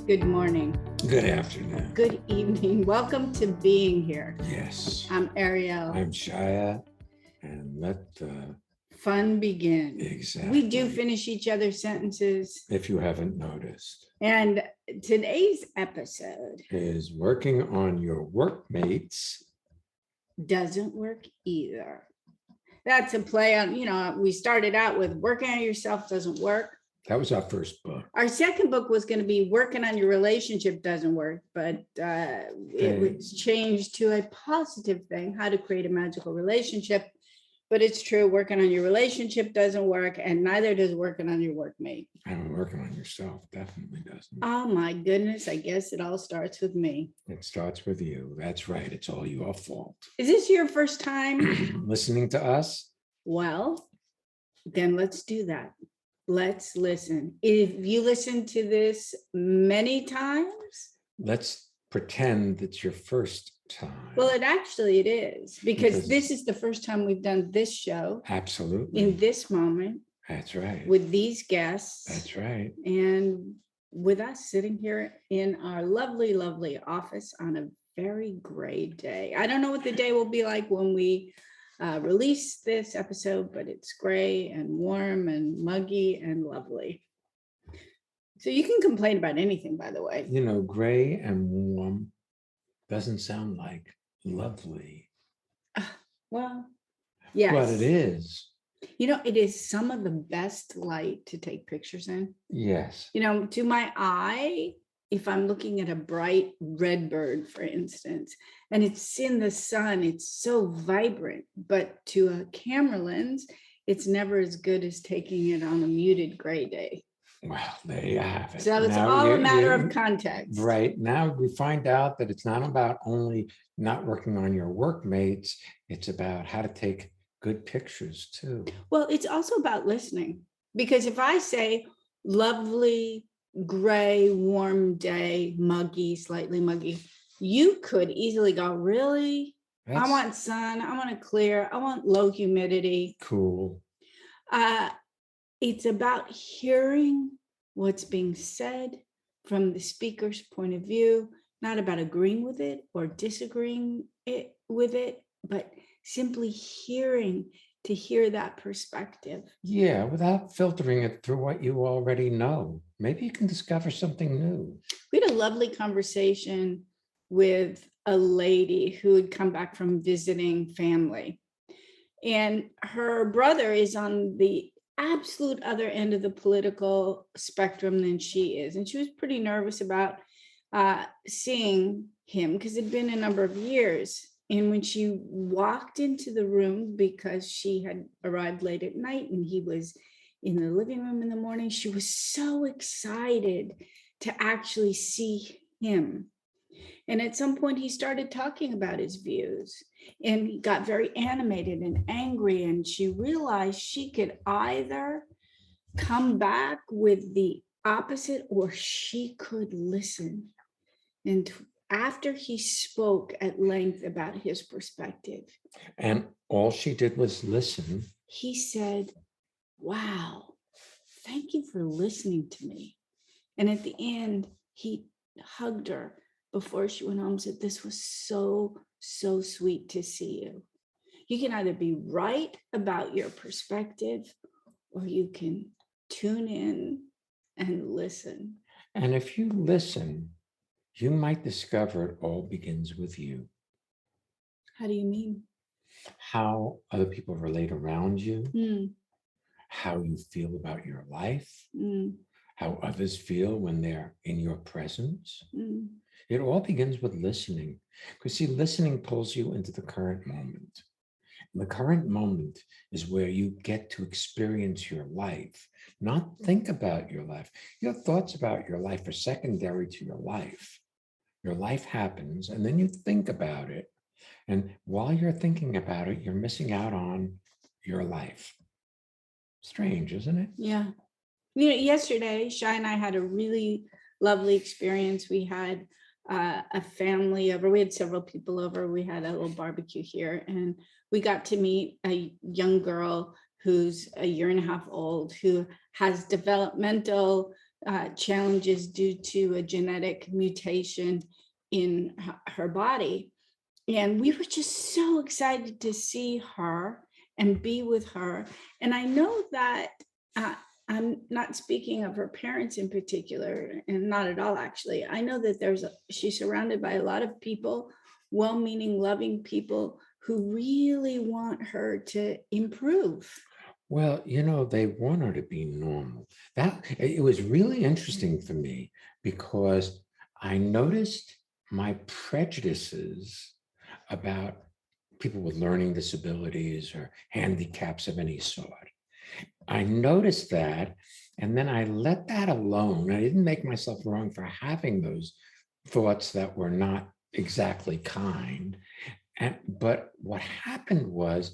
Good morning. Good afternoon. Good evening. Welcome to Being Here. Yes. I'm Ariel. I'm Shia, and let the fun begin. Exactly. We do finish each other's sentences. If you haven't noticed. And today's episode is working on your workmates. Doesn't work either. That's a play on, we started out with working on yourself doesn't work. That was our first book. Our second book was going to be working on your relationship doesn't work, but it was changed to a positive thing, how to create a magical relationship. But it's true, working on your relationship doesn't work, and neither does working on your workmate. And working on yourself definitely doesn't. Oh my goodness, I guess it all starts with me. It starts with you. That's right. It's all your fault. Is this your first time listening to us? Well, then let's do that. Let's listen. If you listen to this many times, let's pretend it's your first time. Well, it is because this is the first time we've done this show. Absolutely. In this moment. That's right. With these guests. That's right. And with us sitting here in our lovely, lovely office on a very gray day. I don't know what the day will be like when we release this episode, but it's gray and warm and muggy and lovely. So you can complain about anything, by the way. Gray and warm doesn't sound like lovely. Well, yes. But it is. It is some of the best light to take pictures in. Yes. To my eye, if I'm looking at a bright red bird, for instance, and it's in the sun, it's so vibrant, but to a camera lens, it's never as good as taking it on a muted gray day. Well, there you have it. So it's all a matter of context. Right. Now we find out that it's not about only not working on your workmates, it's about how to take good pictures too. Well, it's also about listening, because if I say lovely, gray, warm day, muggy, slightly muggy, you could easily go, really? I want sun, I want it clear, I want low humidity. Cool. It's about hearing what's being said from the speaker's point of view, not about agreeing with it or disagreeing with it, but simply to hear that perspective. Yeah, without filtering it through what you already know. Maybe you can discover something new. We had a lovely conversation with a lady who had come back from visiting family. And her brother is on the absolute other end of the political spectrum than she is. And she was pretty nervous about seeing him because it'd been a number of years. And when she walked into the room, because she had arrived late at night and he was in the living room in the morning, she was so excited to actually see him. And at some point he started talking about his views and he got very animated and angry. And she realized she could either come back with the opposite or she could listen. And after he spoke at length about his perspective, and all she did was listen, he said, wow, thank you for listening to me. And at the end, he hugged her before she went home and said, this was so, so sweet to see you. You can either be right about your perspective or you can tune in and listen. And if you listen, you might discover it all begins with you. How do you mean? How other people relate around you, how you feel about your life, how others feel when they're in your presence. It all begins with listening. Because see, listening pulls you into the current moment. And the current moment is where you get to experience your life, not think about your life. Your thoughts about your life are secondary to your life. Your life happens, and then you think about it. And while you're thinking about it, you're missing out on your life. Strange, isn't it? Yeah. Yesterday, Shai and I had a really lovely experience. We had a family over. We had several people over. We had a little barbecue here, and we got to meet a young girl who's a year and a half old, who has developmental challenges due to a genetic mutation in her body. And we were just so excited to see her and be with her. And I know that I'm not speaking of her parents in particular, and not at all, actually. I know that she's surrounded by a lot of people, well-meaning, loving people who really want her to improve. Well, they want her to be normal. It was really interesting for me because I noticed my prejudices about people with learning disabilities or handicaps of any sort. I noticed that, and then I let that alone. I didn't make myself wrong for having those thoughts that were not exactly kind. But what happened was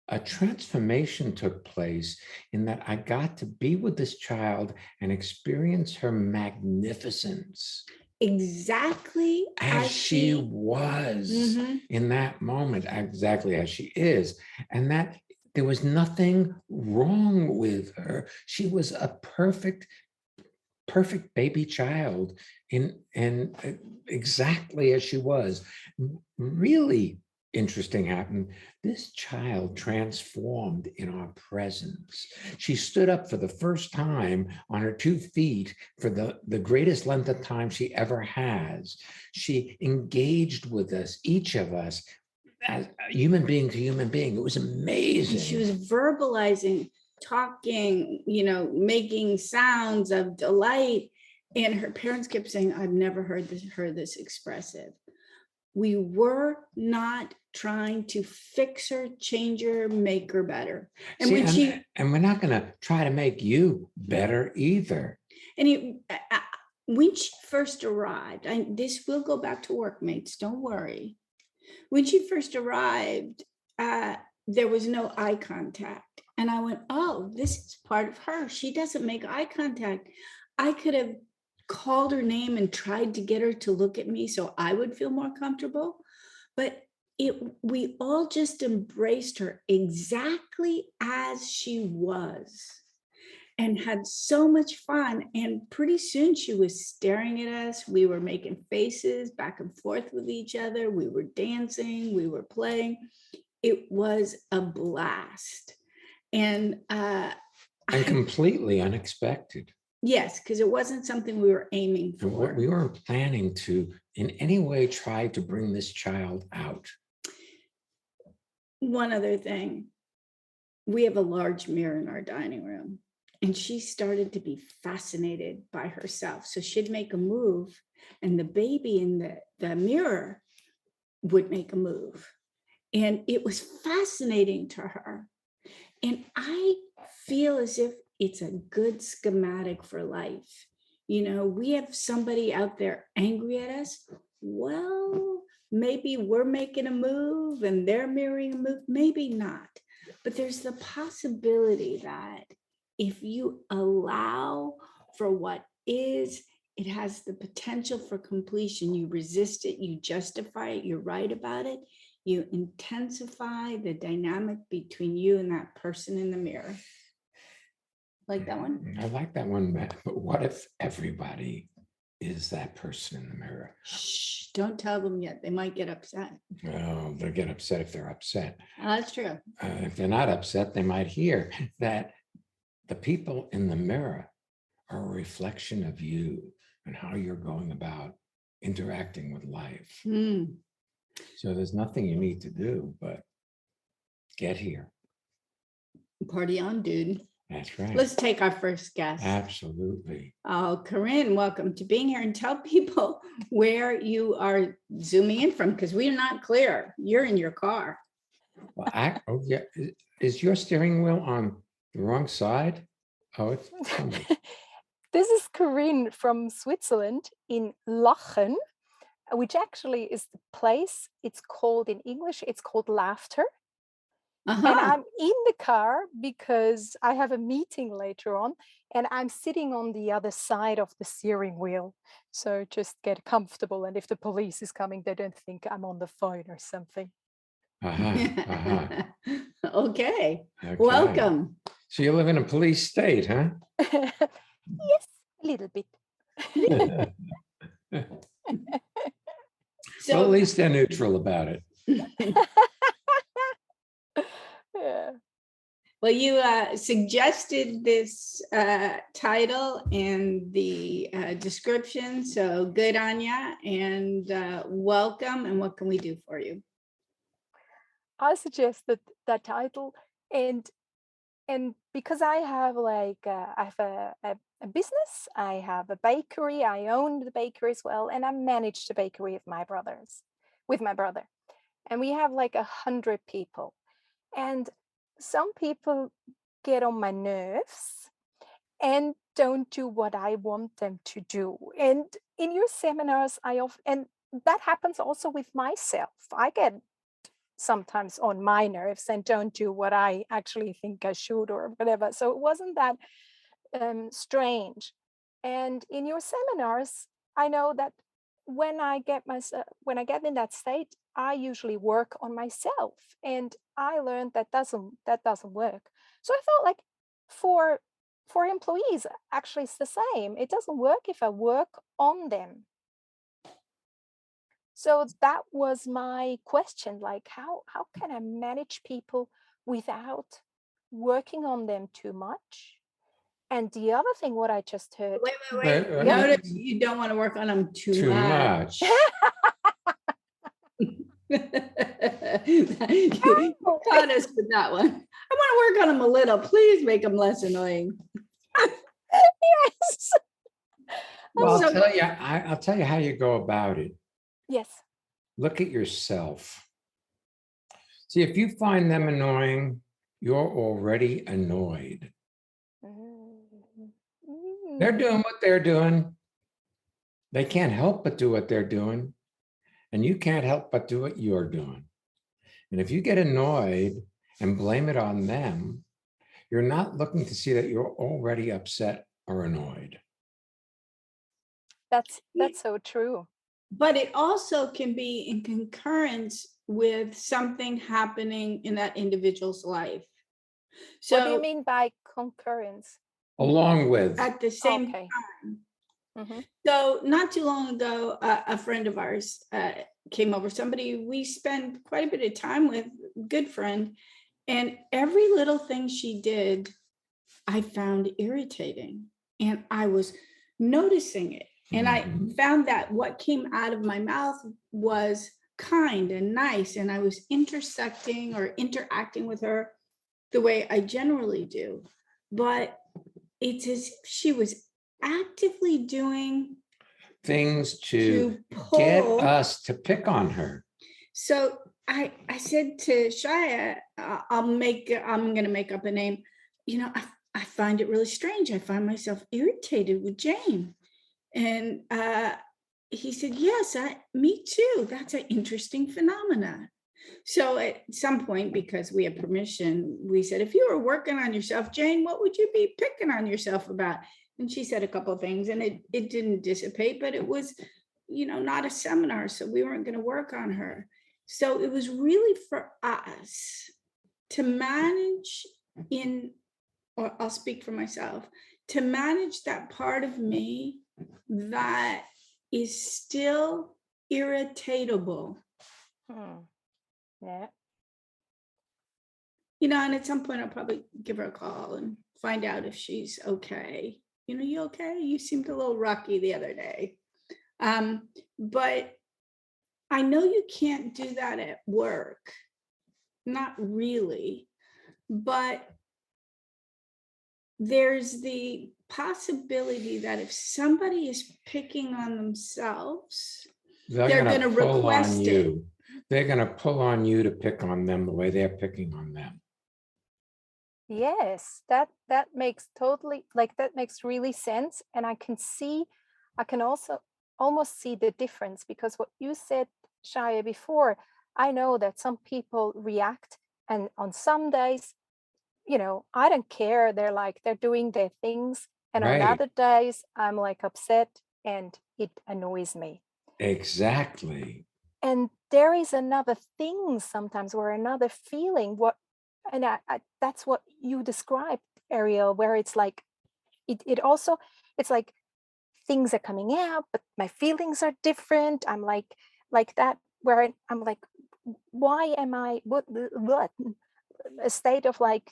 a transformation took place in that I got to be with this child and experience her magnificence. Exactly as she was in that moment, exactly as she is. And that there was nothing wrong with her. She was a perfect baby child in exactly as she was. Really interesting happened. This child transformed in our presence. She stood up for the first time on her 2 feet for the greatest length of time she ever has. She engaged with us, each of us, as human being to human being. It was amazing. And she was verbalizing, talking, making sounds of delight. And her parents kept saying, I've never heard this expressive. We were not trying to fix her, change her, make her better. And we're not going to try to make you better either. And when she first arrived, this will go back to workmates, don't worry. When she first arrived, there was no eye contact. And I went, oh, this is part of her. She doesn't make eye contact. I could have called her name and tried to get her to look at me so I would feel more comfortable. But we all just embraced her exactly as she was and had so much fun. And pretty soon she was staring at us. We were making faces back and forth with each other. We were dancing, we were playing. It was a blast. And completely unexpected. Yes, because it wasn't something we were aiming for. We weren't planning to in any way try to bring this child out. One other thing, we have a large mirror in our dining room, and she started to be fascinated by herself. So she'd make a move, and the baby in the mirror would make a move. And it was fascinating to her. And I feel as if it's a good schematic for life. We have somebody out there angry at us. Well, maybe we're making a move and they're mirroring a move, maybe not. But there's the possibility that if you allow for what is, it has the potential for completion. You resist it, you justify it, you're right about it. You intensify the dynamic between you and that person in the mirror. Like that one? I like that one, but what if everybody is that person in the mirror? Shh, don't tell them yet. They might get upset. Well, they'll get upset if they're upset. That's true. If they're not upset, they might hear that the people in the mirror are a reflection of you and how you're going about interacting with life. So there's nothing you need to do but get here. Party on, dude. That's right. Let's take our first guest. Absolutely. Oh, Corinne, welcome to being here, and tell people where you are zooming in from, because we're not clear. You're in your car. Well, yeah. Is your steering wheel on the wrong side? Oh, it's This is Corinne from Switzerland in Lachen, which actually is the place. It's called in English, it's called Laughter. And I'm in the car because I have a meeting later on, and I'm sitting on the other side of the steering wheel. So just get comfortable. And if the police is coming, they don't think I'm on the phone or something. Okay. Welcome. So you live in a police state, huh? Yes, little bit. Well, at least they're neutral about it. Yeah. Well, you suggested this title and the description, so good on ya, and welcome. And what can we do for you? I suggested that title, and because I have I have a business, I have a bakery, I own the bakery as well, and I manage the bakery with my brother, and we have like 100 people, and some people get on my nerves and don't do what I want them to do. And in your seminars, and that happens also with myself. I get sometimes on my nerves and don't do what I actually think I should or whatever. So it wasn't that strange. And in your seminars, I know that when I get in that state, I usually work on myself, and I learned that doesn't work. So I felt like for employees, actually it's the same. It doesn't work if I work on them. So that was my question, like how can I manage people without working on them too much? And the other thing, what I just heard. Wait. Notice you don't want to work on them too much. You caught us with that one. I want to work on them a little. Please make them less annoying. Yes. Well, I'll tell you how you go about it. Yes. Look at yourself. See, if you find them annoying, you're already annoyed. They're doing what they're doing. They can't help but do what they're doing. And you can't help but do what you're doing. And if you get annoyed and blame it on them, you're not looking to see that you're already upset or annoyed. That's so true. But it also can be in concurrence with something happening in that individual's life. So what do you mean by concurrence? Along with. At the same time. Mm-hmm. So not too long ago, a friend of ours came over, somebody we spend quite a bit of time with, good friend, and every little thing she did, I found irritating, and I was noticing it. And I found that what came out of my mouth was kind and nice, and I was intersecting or interacting with her the way I generally do. But it's as if she was actively doing things to get us to pick on her. So I said to Shia, I'm going to make up a name. You know, I find it really strange. I find myself irritated with Jane. And he said, yes, me too. That's an interesting phenomena. So at some point, because we have permission, we said, if you were working on yourself, Jane, what would you be picking on yourself about? And she said a couple of things, and it didn't dissipate, but it was, not a seminar. So we weren't going to work on her. So it was really for us to manage or I'll speak for myself, to manage that part of me that is still irritatable. Yeah. And at some point I'll probably give her a call and find out if she's okay. You okay? You seemed a little rocky the other day. But I know you can't do that at work. Not really. But there's the possibility that if somebody is picking on themselves, they're going to request it. They're going to pull on you to pick on them the way they're picking on them. Yes, that makes that makes really sense. And I can also almost see the difference, because what you said, Shia, before, I know that some people react, and on some days, I don't care. They're doing their things. And on other days, I'm like upset and it annoys me. Exactly. And there is another thing sometimes, or another feeling, that's what you described, Ariel, where it's like, it's like things are coming out, but my feelings are different. I'm like that, where I'm like, why am I what a state of like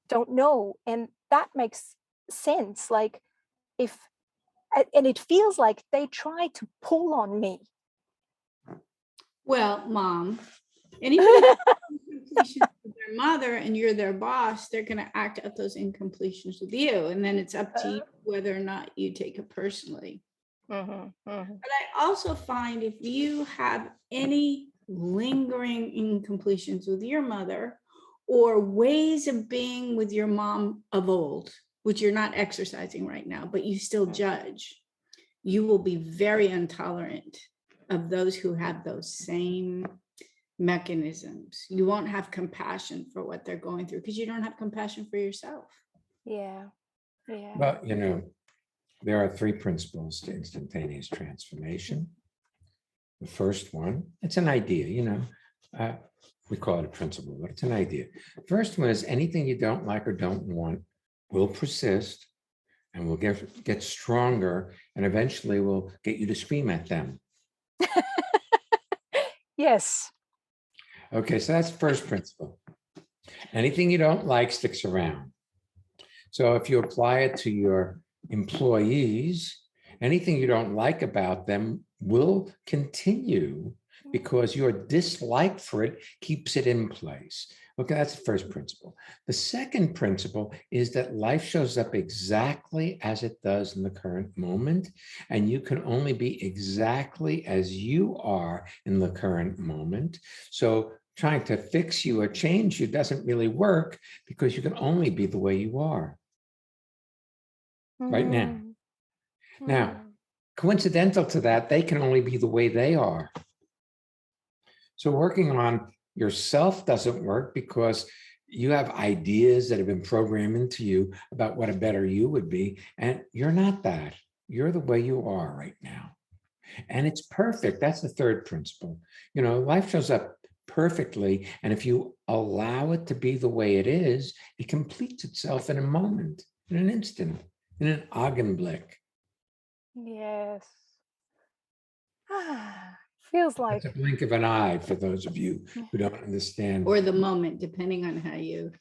don't know. And that makes sense. Like if and it feels like they try to pull on me. Well, Mom, anybody that's incompletions with their mother and you're their boss, they're going to act out those incompletions with you. And then it's up to you whether or not you take it personally. But I also find if you have any lingering incompletions with your mother or ways of being with your mom of old, which you're not exercising right now, but you still judge, you will be very intolerant of those who have those same mechanisms. You won't have compassion for what they're going through because you don't have compassion for yourself. Yeah. Well, there are 3 principles to instantaneous transformation. The first one, it's an idea, we call it a principle, but it's an idea. First one is anything you don't like or don't want will persist and will get stronger, and eventually will get you to scream at them. Yes. Okay, so that's the first principle. Anything you don't like sticks around. So if you apply it to your employees, anything you don't like about them will continue because your dislike for it keeps it in place. Okay, that's the first principle. The second principle is that life shows up exactly as it does in the current moment, and you can only be exactly as you are in the current moment. So trying to fix you or change you doesn't really work because you can only be the way you are right now. Now, coincidental to that, they can only be the way they are. So working on yourself doesn't work because you have ideas that have been programmed into you about what a better you would be, and you're not that. You're the way you are right now. And it's perfect. That's the third principle. Life shows up perfectly, and if you allow it to be the way it is, it completes itself in a moment, in an instant, in an Augenblick. Yes. Feels like it's a blink of an eye for those of you who don't understand. Or the moment, depending on how you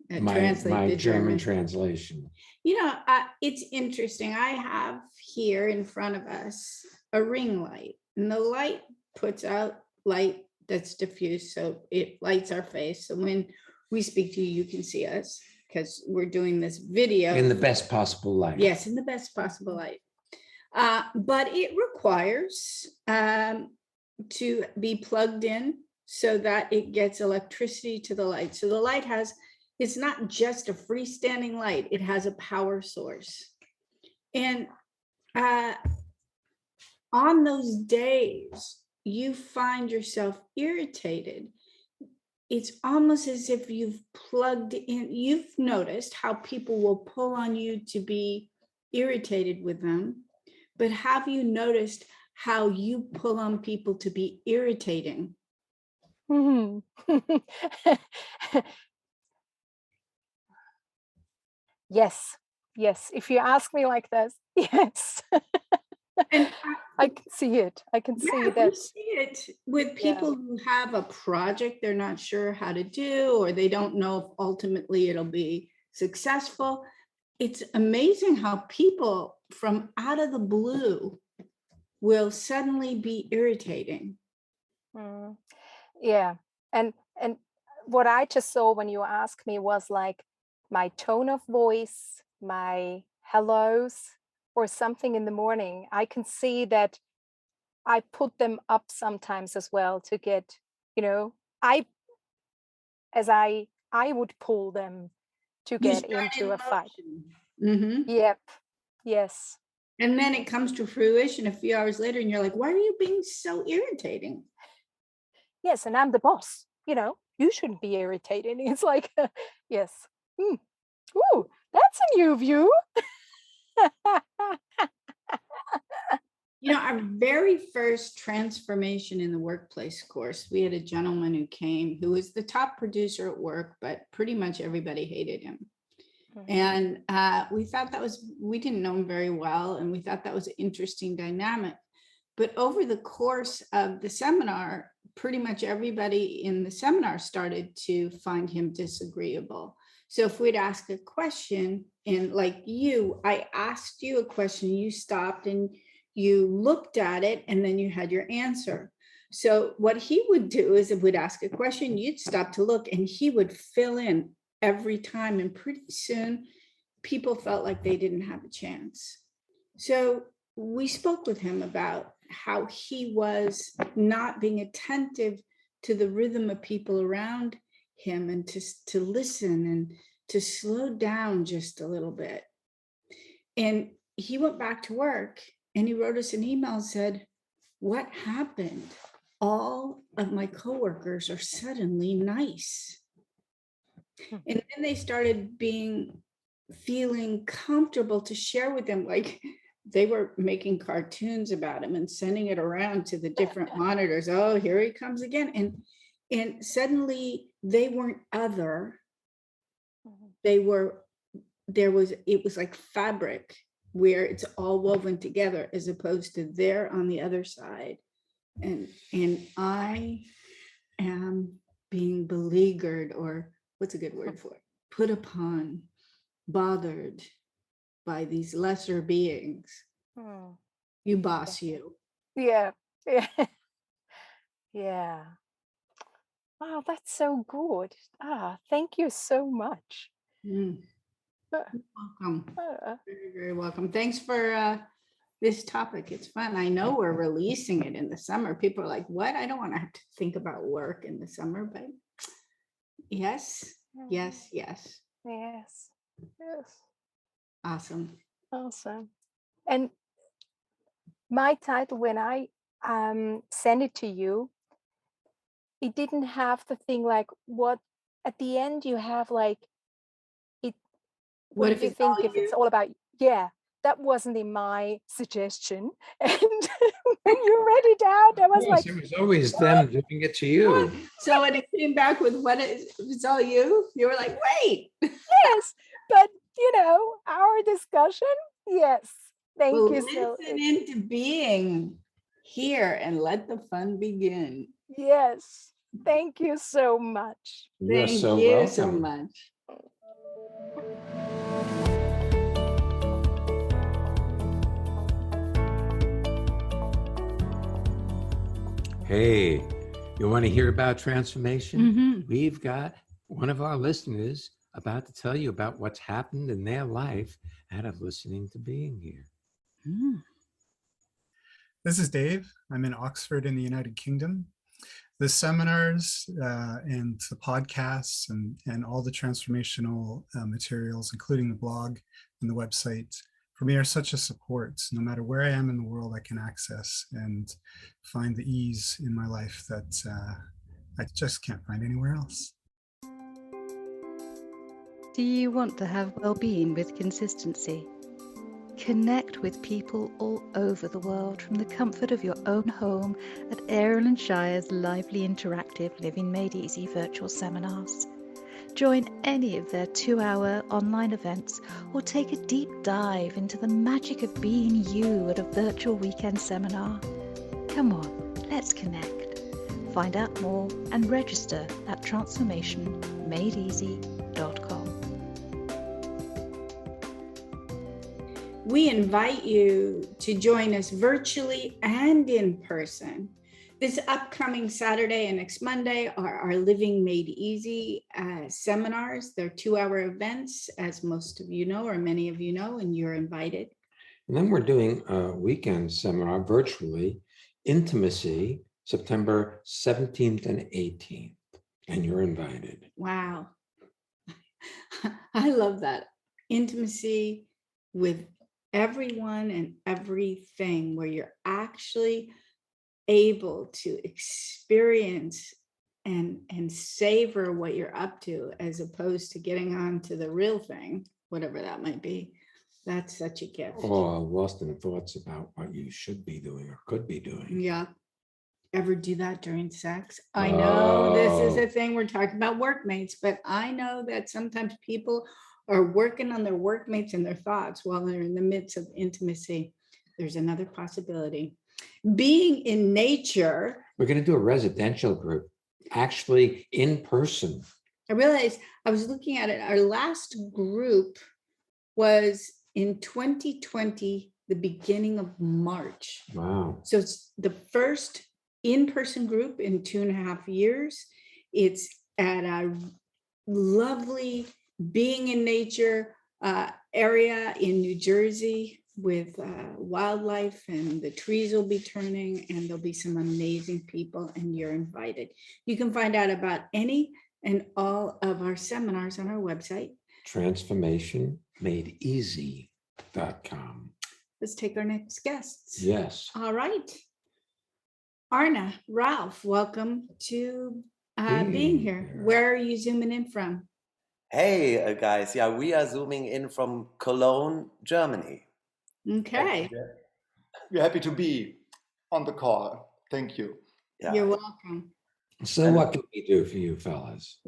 translate my the German translation. It's interesting. I have here in front of us a ring light, and the light puts out light that's diffused, so it lights our face. So when we speak to you, you can see us because we're doing this video. In the best possible light. Yes, in the best possible light. But it requires to be plugged in so that it gets electricity to the light. So the light it's not just a freestanding light, it has a power source. And on those days, you find yourself irritated. It's almost as if you've plugged in. You've noticed how people will pull on you to be irritated with them. But have you noticed how you pull on people to be irritating? Yes. If you ask me like this, yes. And I can see it. I can see that. We see it with people who have a project they're not sure how to do, or they don't know if ultimately it'll be successful. It's amazing how people from out of the blue will suddenly be irritating. Yeah. And what I just saw when you asked me was like my tone of voice, my hellos, or something in the morning. I can see that I put them up sometimes as well to get, I would pull them to get into a fight. Mm-hmm. Yep. Yes. And then it comes to fruition a few hours later and you're like, why are you being so irritating? Yes, and I'm the boss, you shouldn't be irritating. It's like, yes. Ooh, that's a new view. Our very first transformation in the workplace course, we had a gentleman who came who was the top producer at work, but pretty much everybody hated him. And we thought we didn't know him very well, and we thought that was an interesting dynamic. But over the course of the seminar, pretty much everybody in the seminar started to find him disagreeable. So if we'd ask a question, and like I asked you a question, you stopped and you looked at it, and then you had your answer. So what he would do is, if we'd ask a question, you'd stop to look, and he would fill in every time. And pretty soon, people felt like they didn't have a chance. So we spoke with him about how he was not being attentive to the rhythm of people around him, and to listen and to slow down just a little bit. And he went back to work, and he wrote us an email and said, "What happened? All of my coworkers are suddenly nice." And then they started feeling comfortable to share with him, like they were making cartoons about him and sending it around to the different monitors. "Oh, here he comes again." And suddenly they weren't other. It was like fabric where it's all woven together, as opposed to they're on the other side. And I am being beleaguered, or what's a good word for it? Put upon, bothered by these lesser beings. You boss you. Yeah. Yeah. Wow, that's so good. Thank you so much. Welcome. Very, very welcome. Thanks for this topic. It's fun. I know we're releasing it in the summer. People are like, "What? I don't want to have to think about work in the summer." But yes. Awesome. And my title, when I send it to you, it didn't have the thing like what at the end you have like it. What do you think if it's all about? Yeah, that wasn't in my suggestion. And when you read it out, I was like, it was always them doing it to you. So when it came back with it's all you, you were like, wait. Yes, but our discussion, yes. Thank you. Listen into being here and let the fun begin. Yes. Thank you so much. You're Thank so you welcome. so much. Hey, you want to hear about transformation? We've got one of our listeners about to tell you about what's happened in their life out of listening to being here. This is Dave. I'm in Oxford in the United Kingdom. The seminars and the podcasts and all the transformational materials, including the blog and the website, for me are such a support. No matter where I am in the world, I can access and find the ease in my life that I just can't find anywhere else. Do you want to have well-being with consistency? Connect with people all over the world from the comfort of your own home at Erin & Shire's lively interactive Living Made Easy virtual seminars. Join any of their 2-hour online events or take a deep dive into the magic of being you at a virtual weekend seminar. Come on, let's connect. Find out more and register at transformationmadeeasy.com. We invite you to join us virtually and in person. This upcoming Saturday and next Monday are our Living Made Easy seminars. They're 2-hour events, as most of you know, or many of you know, and you're invited. And then we're doing a weekend seminar virtually, Intimacy, September 17th and 18th, and you're invited. Wow. I love that. Intimacy with everyone and everything, where you're actually able to experience and savor what you're up to, as opposed to getting on to the real thing, whatever that might be. That's such a gift. Or lost in thoughts about what you should be doing or could be doing. Yeah. Ever do that during sex? I know this is a thing, we're talking about workmates, but I know that sometimes people are working on their workmates and their thoughts while they're in the midst of intimacy, there's another possibility. Being in nature. We're going to do a residential group, actually in person. I realized I was looking at it. Our last group was in 2020, the beginning of March. Wow. So it's the first in-person group in 2.5 years. It's at a lovely being in nature area in New Jersey with wildlife, and the trees will be turning, and there'll be some amazing people, and you're invited. You can find out about any and all of our seminars on our website, transformationmadeeasy.com. Let's take our next guests. Yes. All right. Arna, Ralph, welcome to being here. Where are you zooming in from? Hey, guys. Yeah, we are zooming in from Cologne, Germany. Okay. We're happy to be on the call. Thank you. Yeah. You're welcome. So what can we do for you fellas?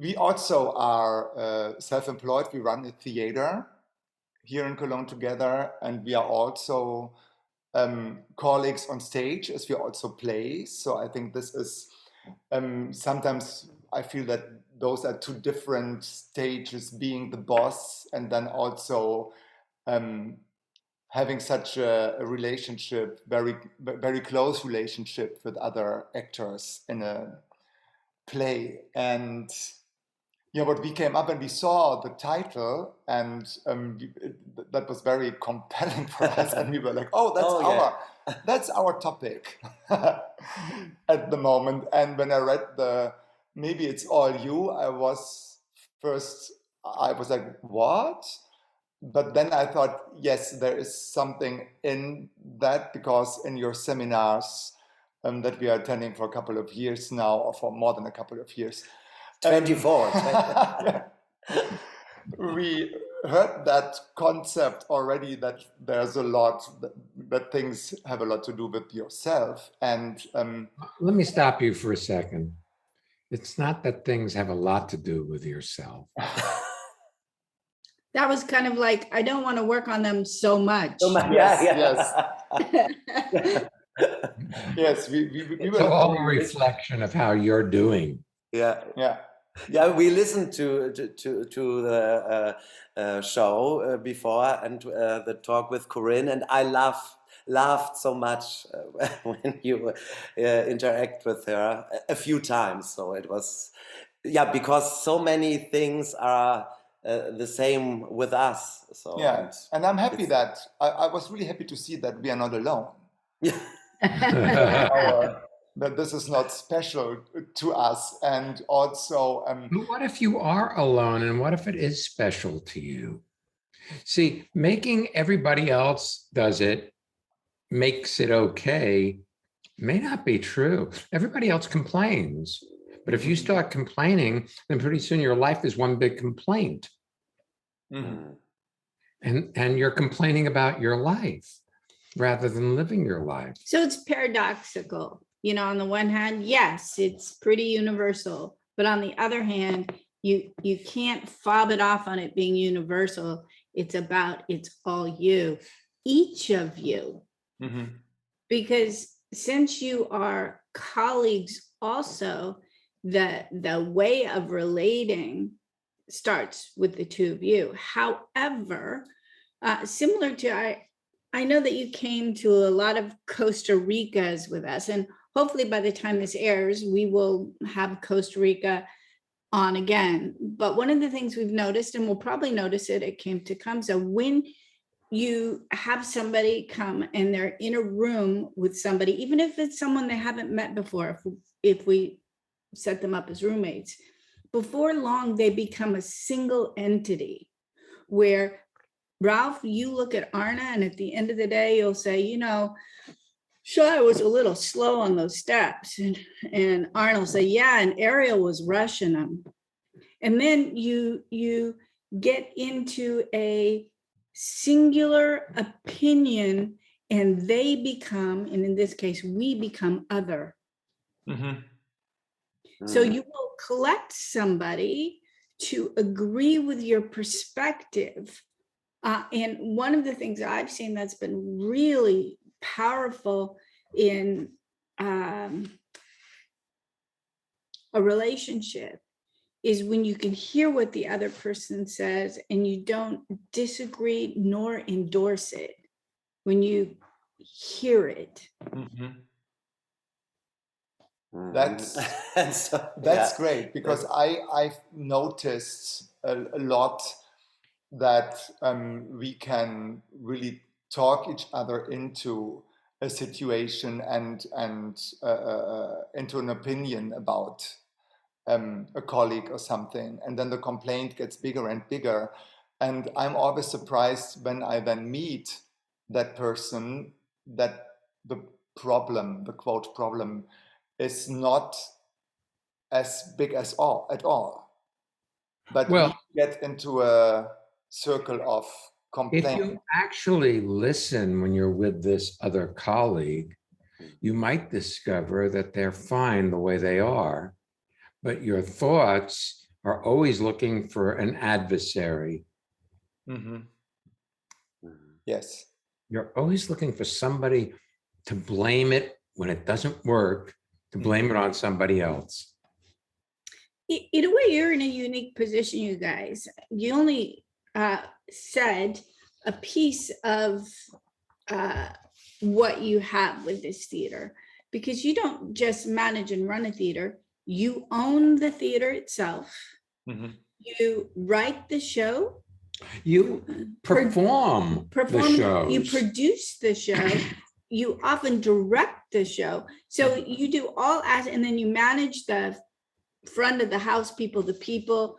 We also are self-employed. We run a theater here in Cologne together, and we are also colleagues on stage as we also play. So I think this is sometimes I feel that those are two different stages, being the boss and then also having such a relationship, very close relationship with other actors in a play. And yeah, what we came up and we saw the title, and that was very compelling for us, and we were like, "Oh, that's our topic at the moment." And when I read the "Maybe It's All You," I was like, "What?" But then I thought, yes, there is something in that, because in your seminars that we are attending for a couple of years now, or for more than a couple of years, 24. we heard that concept already, that there's a lot, that things have a lot to do with yourself. And let me stop you for a second. It's not that things have a lot to do with yourself. That was kind of like, I don't want to work on them so much. Yes. Yes, we It's all a reflection of how you're doing. Yeah. We listened to the show before, and the talk with Corinne, and I laughed so much when you interact with her a few times. So it was, because so many things are the same with us. So and I'm happy that I was really happy to see that we are not alone. That this is not special to us. And also but what if you are alone, and what if it is special to you? See, making everybody else does it makes it okay may not be true. Everybody else complains, but if you start complaining, then pretty soon your life is one big complaint. And you're complaining about your life rather than living your life. So it's paradoxical. On the one hand, yes, it's pretty universal, but on the other hand, you can't fob it off on it being universal. It's all you, each of you, because since you are colleagues also, the way of relating starts with the two of you. However, similar to, I know that you came to a lot of Costa Ricas with us, and hopefully by the time this airs, we will have Costa Rica on again. But one of the things we've noticed, and we'll probably notice it at Camp Tecumseh, when you have somebody come and they're in a room with somebody, even if it's someone they haven't met before, if we set them up as roommates, before long, they become a single entity where, Ralph, you look at Arna, and at the end of the day, you'll say, Shai was a little slow on those steps. And Arna will say, yeah, and Ariel was rushing them. And then you get into a singular opinion, and they become, and in this case, we become other. So you will collect somebody to agree with your perspective. And one of the things I've seen that's been really powerful in a relationship is when you can hear what the other person says and you don't disagree nor endorse it. When you hear it. Mhm. That's That's great, because I've noticed a lot that we can really talk each other into a situation and into an opinion about a colleague or something, and then the complaint gets bigger and bigger. And I'm always surprised when I then meet that person that the problem, the quote problem, is not as big as at all. But we get into a circle of complaint. If you actually listen when you're with this other colleague, you might discover that they're fine the way they are, but your thoughts are always looking for an adversary. Mm-hmm. Yes. You're always looking for somebody to blame it when it doesn't work, to blame it on somebody else. In a way, you're in a unique position, you guys. You only said a piece of what you have with this theater, because you don't just manage and run a theater, you own the theater itself. Mm-hmm. You write the show. You perform the shows. You produce the show. You often direct the show. So you do all as, and then you manage the front of the house people, the people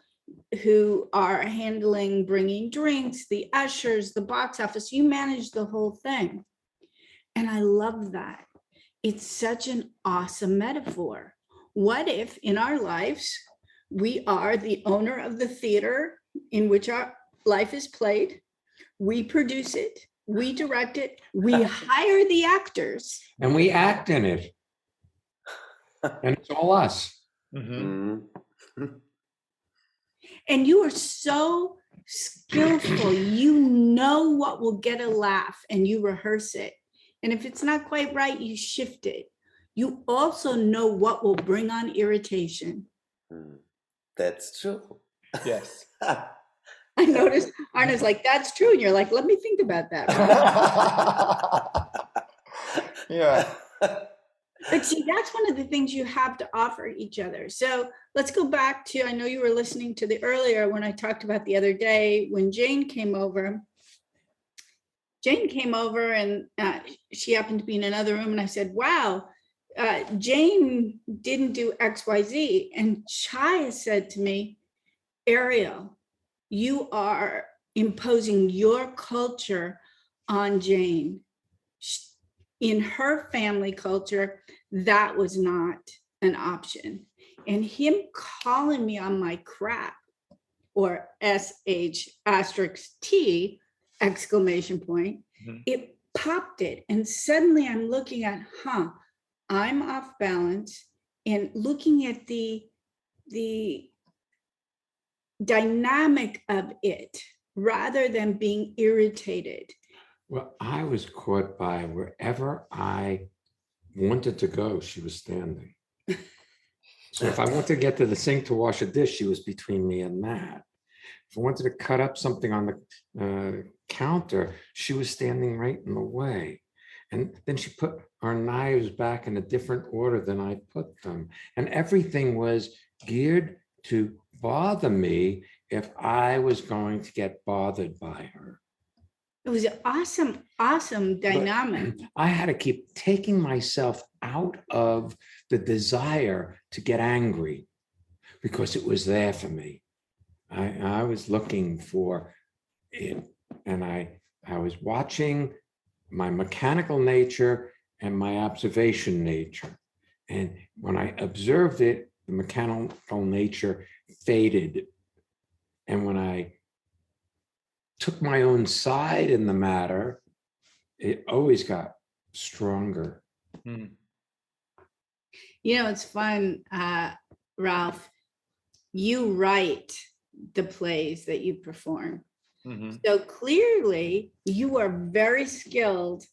who are handling, bringing drinks, the ushers, the box office. You manage the whole thing. And I love that. It's such an awesome metaphor. What if in our lives, we are the owner of the theater in which our life is played, we produce it, we direct it, we hire the actors. And we act in it. And it's all us. Mm-hmm. And you are so skillful. You know what will get a laugh and you rehearse it. And if it's not quite right, you shift it. You also know what will bring on irritation. That's true. Yes. I noticed Arna's like, that's true. And you're like, let me think about that. Yeah. But see, that's one of the things you have to offer each other. So let's go back to, I know you were listening to the earlier when I talked about the other day when Jane came over. Jane came over and she happened to be in another room. And I said, wow, Jane didn't do XYZ. And Chaya said to me, Ariel, you are imposing your culture on Jane. In her family culture, that was not an option. And him calling me on my crap, or SH*T! It popped it. And suddenly I'm looking at, I'm off balance, and looking at the dynamic of it rather than being irritated. Well, I was caught by wherever I wanted to go, she was standing. So if I wanted to get to the sink to wash a dish, she was between me and that. If I wanted to cut up something on the counter, she was standing right in the way. And then she put our knives back in a different order than I put them. And everything was geared to bother me if I was going to get bothered by her. It was an awesome dynamic. But I had to keep taking myself out of the desire to get angry because it was there for me. I was looking for it, and I was watching my mechanical nature and my observation nature. And when I observed it, the mechanical nature faded. And when I took my own side in the matter, it always got stronger. You know, it's fun, Ralph. You write the plays that you perform. Mhm. So clearly you are very skilled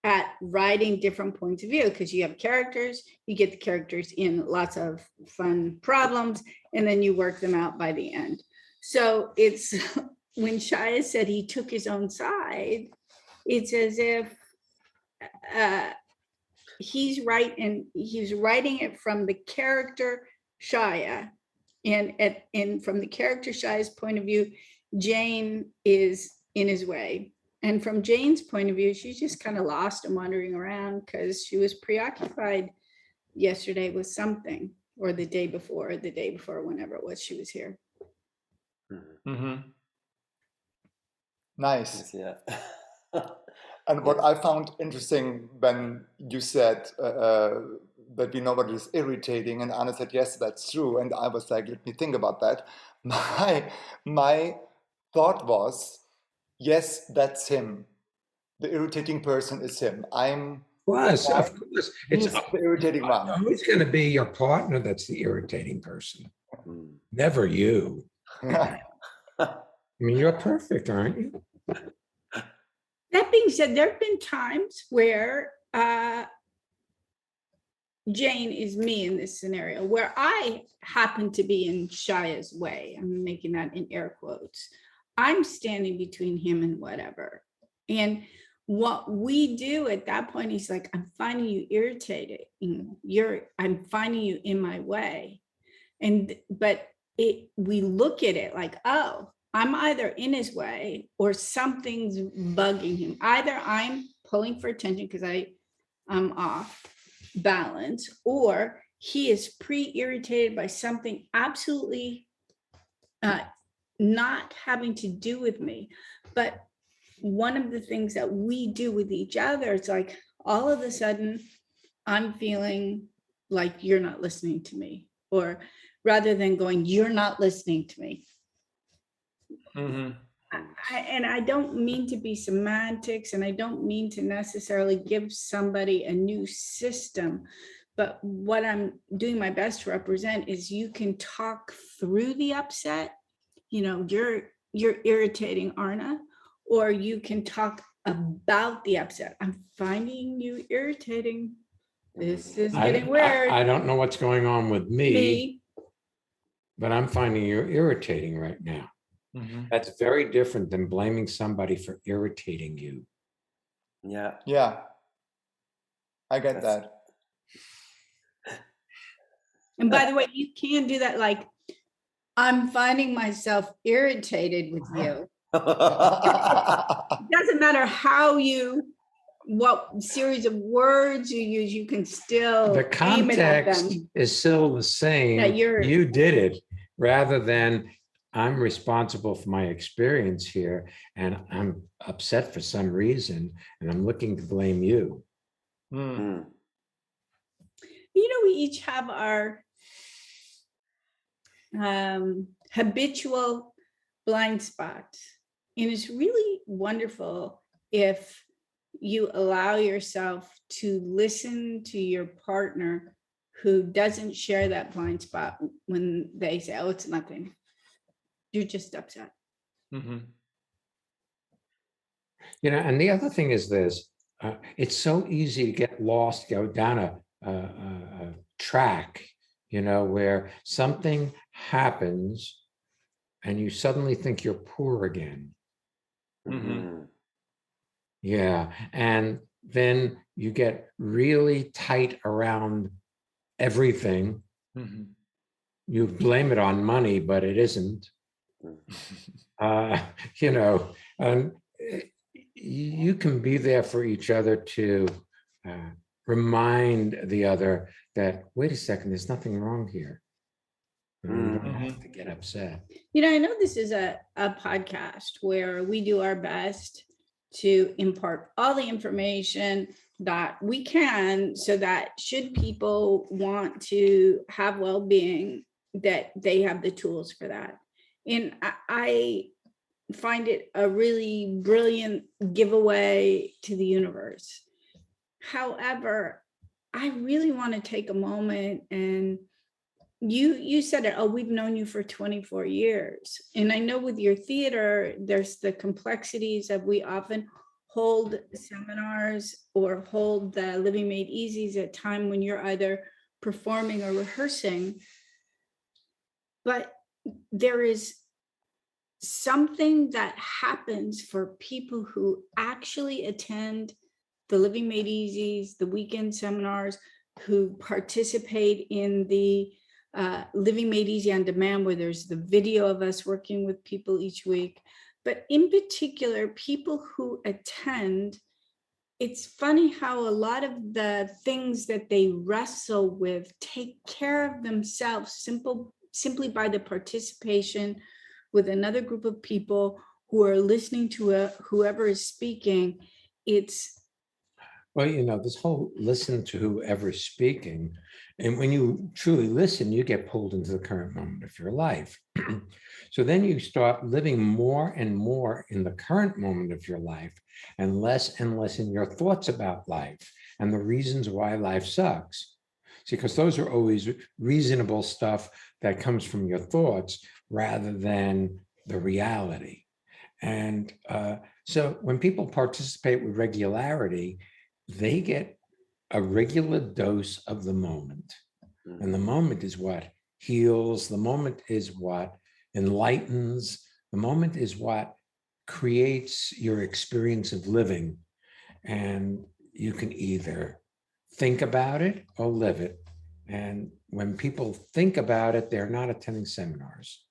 at writing different points of view, because you have characters, you get the characters in lots of fun problems, and then you work them out by the end. So it's when Shia said he took his own side, it's as if he's writing it from the character Shia, and from the character Shia's point of view, Jane is in his way. And from Jane's point of view, she's just kind of lost and wandering around because she was preoccupied yesterday with something, or the day before, whenever it was she was here. Mhm. Nice. Yeah. And what I found interesting when you said that we know what is irritating, and Anna said, yes, that's true. And I was like, let me think about that. My thought was, yes, that's him. The irritating person is him. Of course, He's the irritating one. Who's going to be your partner that's the irritating person? Mm. Never you. I mean, you're perfect, aren't you? That being said, there have been times where Jane is me in this scenario, where I happen to be in Shia's way. I'm making that in air quotes. I'm standing between him and whatever. And what we do at that point, he's like, I'm finding you irritated. I'm finding you in my way. But we look at it like, oh, I'm either in his way or something's bugging him. Either I'm pulling for attention because I'm off balance, or he is pre-irritated by something absolutely not having to do with me. But one of the things that we do with each other, it's like all of a sudden I'm feeling like you're not listening to me, or rather than going, you're not listening to me. Mm-hmm. And I don't mean to be semantics, and I don't mean to necessarily give somebody a new system, but what I'm doing my best to represent is you can talk through the upset. You know, you're irritating, Arna, or you can talk about the upset. I'm finding you irritating. This is getting weird. I don't know what's going on with me, but I'm finding you irritating right now. Mm-hmm. That's very different than blaming somebody for irritating you. Yeah. Yeah. I get that. And by the way, you can do that. Like, I'm finding myself irritated with you. It doesn't matter what series of words you use, you can still the context is still the same. You did it, rather than I'm responsible for my experience here and I'm upset for some reason and I'm looking to blame you. Mm. You know, we each have our habitual blind spots, and it's really wonderful if you allow yourself to listen to your partner who doesn't share that blind spot when they say, oh, it's nothing. You're just upset. Mm-hmm. You know, and the other thing is this, it's so easy to get lost, go down a track, you know, where something happens and you suddenly think you're poor again. Mm-hmm. Yeah. And then you get really tight around everything. Mm-hmm. You blame it on money, but it isn't. You know, and you can be there for each other to remind the other that, wait a second, there's nothing wrong here. You know, you don't have to get upset. You know, I know this is a podcast where we do our best to impart all the information that we can, so that should people want to have well-being, that they have the tools for that. And I find it a really brilliant giveaway to the universe. However, I really want to take a moment and you said it, oh, we've known you for 24 years. And I know with your theater, there's the complexities of we often hold seminars or hold the Living Made Easies at time when you're either performing or rehearsing. But there is something that happens for people who actually attend the Living Made Easies, the weekend seminars, who participate in the Living Made Easy on Demand, where there's the video of us working with people each week. But in particular, people who attend, it's funny how a lot of the things that they wrestle with take care of themselves simply by the participation with another group of people who are listening to whoever is speaking. Well, this whole listen to whoever's speaking, and when you truly listen, you get pulled into the current moment of your life. So then you start living more and more in the current moment of your life and less in your thoughts about life and the reasons why life sucks. See, because those are always reasonable stuff that comes from your thoughts rather than the reality. And so when people participate with regularity, they get a regular dose of the moment. And the moment is what heals. The moment is what enlightens. The moment is what creates your experience of living. And you can either think about it or live it. And when people think about it, they're not attending seminars.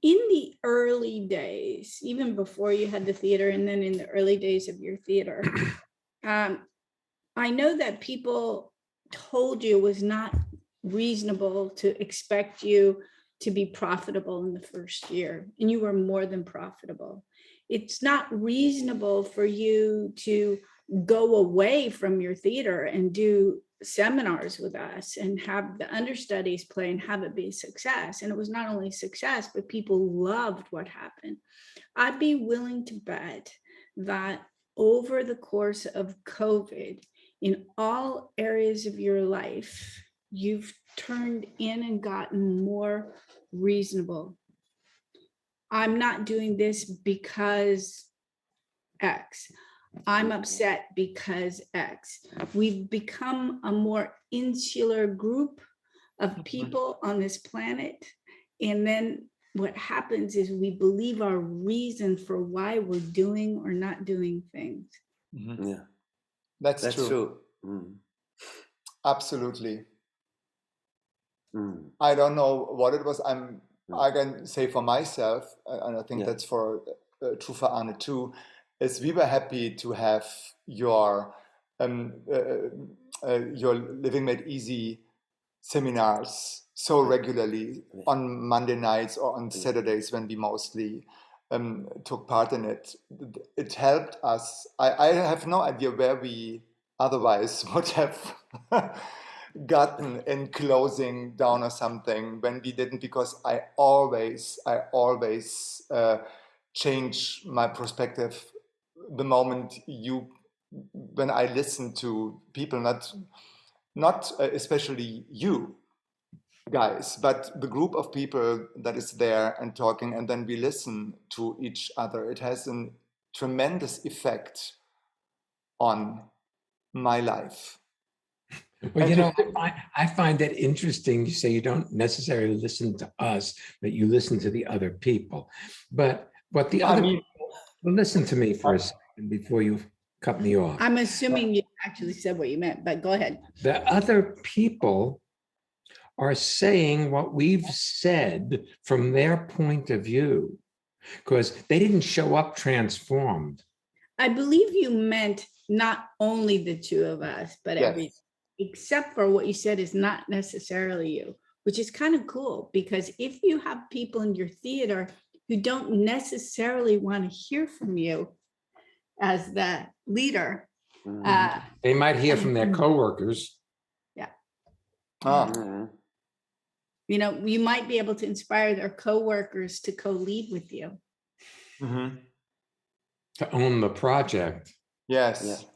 In the early days, even before you had the theater, and then in the early days of your theater, I know that people told you it was not reasonable to expect you to be profitable in the first year, and you were more than profitable. It's not reasonable for you to go away from your theater and do seminars with us and have the understudies play and have it be a success. And it was not only success, but people loved what happened. I'd be willing to bet that over the course of COVID, in all areas of your life, you've turned in and gotten more reasonable. I'm not doing this because X. I'm upset because X. We've become a more insular group of people on this planet. And then what happens is we believe our reason for why we're doing or not doing things. Yeah, That's true. Absolutely. I don't know what it was. I can say for myself, and I think that's true for Arne too, is we were happy to have your Living Made Easy seminars so regularly on Monday nights or on Saturdays when we mostly took part in it. It helped us. I have no idea where we otherwise would have gotten in closing down or something when we didn't, because I always change my perspective the moment when I listen to people, not especially you guys, but the group of people that is there and talking, and then we listen to each other. It has a tremendous effect on my life. Well, I find that interesting. You say you don't necessarily listen to us, but you listen to the other people. But what the other people, well, listen to me for a second before you cut me off. I'm assuming you actually said what you meant, but go ahead. The other people are saying what we've said from their point of view, because they didn't show up transformed. I believe you meant not only the two of us, but everything, except for what you said is not necessarily you, which is kind of cool, because if you have people in your theater who don't necessarily want to hear from you as the leader, they might hear from their coworkers. Yeah. Mm-hmm. You might be able to inspire their coworkers to co-lead with you. Mm-hmm. To own the project. Yes.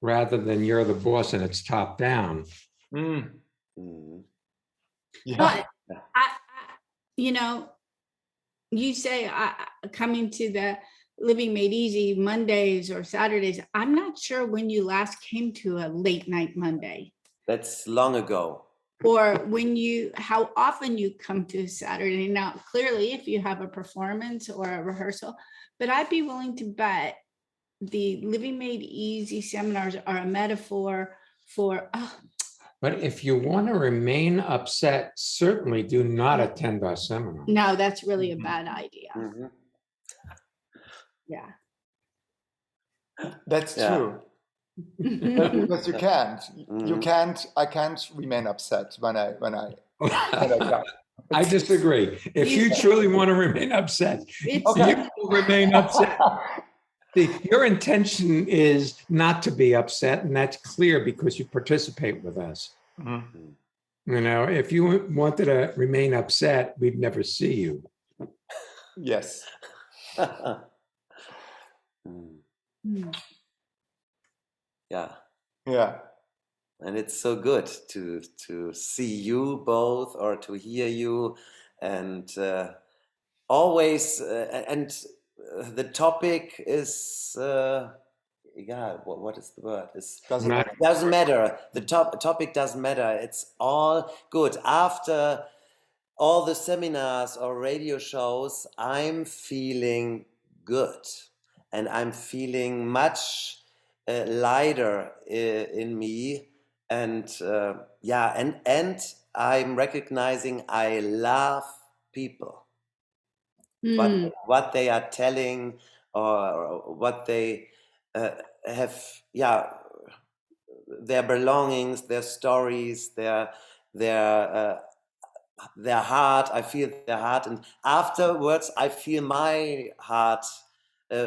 Rather than you're the boss and it's top down. Mm. But Yeah. you know, you say coming to the Living Made Easy Mondays or Saturdays. I'm not sure when you last came to a late night Monday. That's long ago. Or how often you come to a Saturday. Now, clearly, if you have a performance or a rehearsal, but I'd be willing to bet the Living Made Easy seminars are a metaphor for, But if you want to remain upset, certainly do not attend our seminar. no, that's really a bad idea. Mhm. Yeah. That's Yeah. true. Because you can't. You can't. I can't remain upset when I come. I disagree. If you truly want to remain upset, you will remain upset. Your intention is not to be upset, and that's clear because you participate with us. Mhm. You know, if you wanted to remain upset, we'd never see you. Yes. Yeah. Yeah. And it's so good to see you both or to hear you, and always the topic is what is the word? Doesn't matter. The topic doesn't matter. It's all good. After all the seminars or radio shows, I'm feeling good, and I'm feeling much lighter in me, and and I'm recognizing I love people. What they are telling, or what they have, their belongings, their stories, their heart. I feel their heart, and afterwards I feel my heart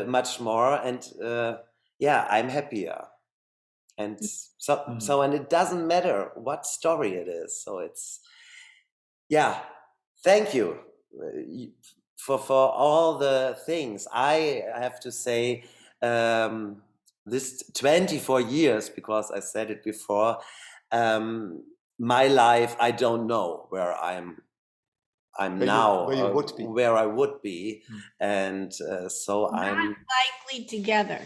much more, and I'm happier. And so and it doesn't matter what story it is. So it's thank you for all the things. I have to say, this 24 years, because I said it before, my life, I don't know where I'm now, where I would be, and so not I'm likely together.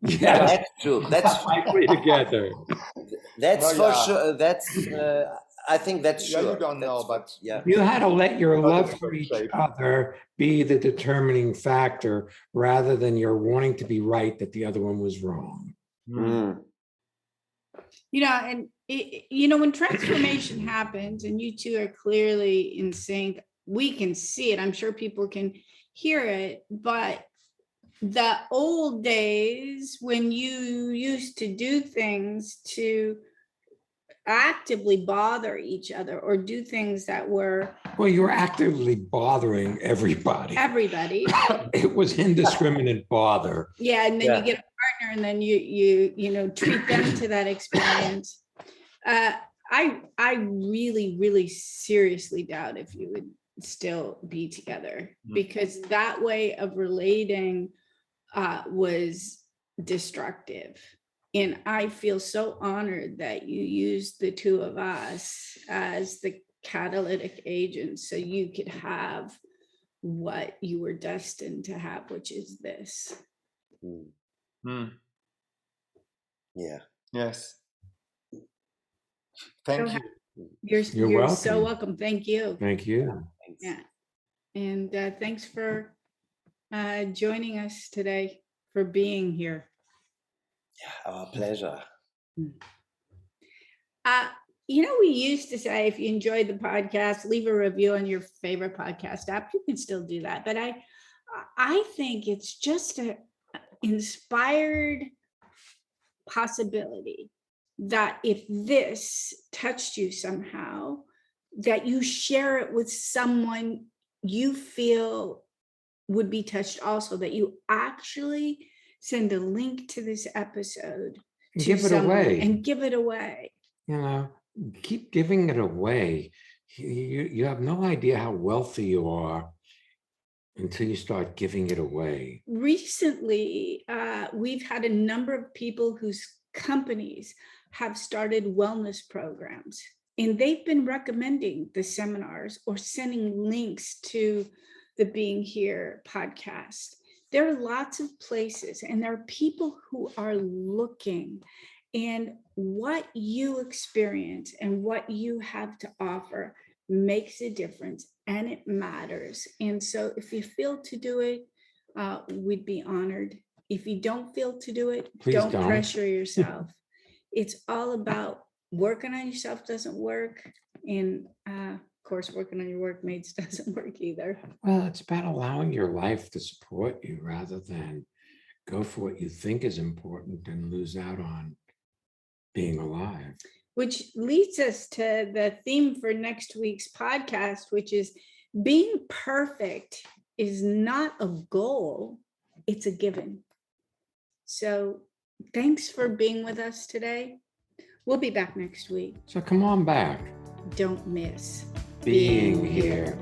Yeah, that's true. That's likely together. That's for sure. That's I think that's sure. You don't know, but you had to let your love for each other be the determining factor, rather than your wanting to be right that the other one was wrong. You know, and when transformation happens, and you two are clearly in sync, we can see it. I'm sure people can hear it, but the old days when you used to do things to actively bother each other or do things that were, well, you were actively bothering everybody. It was indiscriminate bother. Yeah, and then you get a partner, and then you treat them to that experience. I really, really seriously doubt if you would still be together, because that way of relating was destructive. And I feel so honored that you used the two of us as the catalytic agents so you could have what you were destined to have, which is this. Yeah. Yes. Thank you. You're welcome. So welcome. Thank you. Thank you. Yeah. And thanks for joining us today, for being here. Yeah, our pleasure. We used to say, if you enjoyed the podcast, leave a review on your favorite podcast app. You can still do that. But I think it's just an inspired possibility that if this touched you somehow, that you share it with someone you feel would be touched also, that you actually send a link to this episode and give it away. And give it away. Keep giving it away. You have no idea how wealthy you are until you start giving it away. Recently, we've had a number of people whose companies have started wellness programs, and they've been recommending the seminars or sending links to the Being Here podcast. There are lots of places, and there are people who are looking, and what you experience and what you have to offer makes a difference, and it matters. And so if you feel to do it, we'd be honored. If you don't feel to do it, Please don't don't. pressure yourself. It's all about working on yourself doesn't work. And of course, working on your workmates doesn't work either. Well, it's about allowing your life to support you rather than go for what you think is important and lose out on being alive. Which leads us to the theme for next week's podcast, which is being perfect is not a goal, it's a given. So thanks for being with us today. We'll be back next week. So come on back. Don't miss Being here.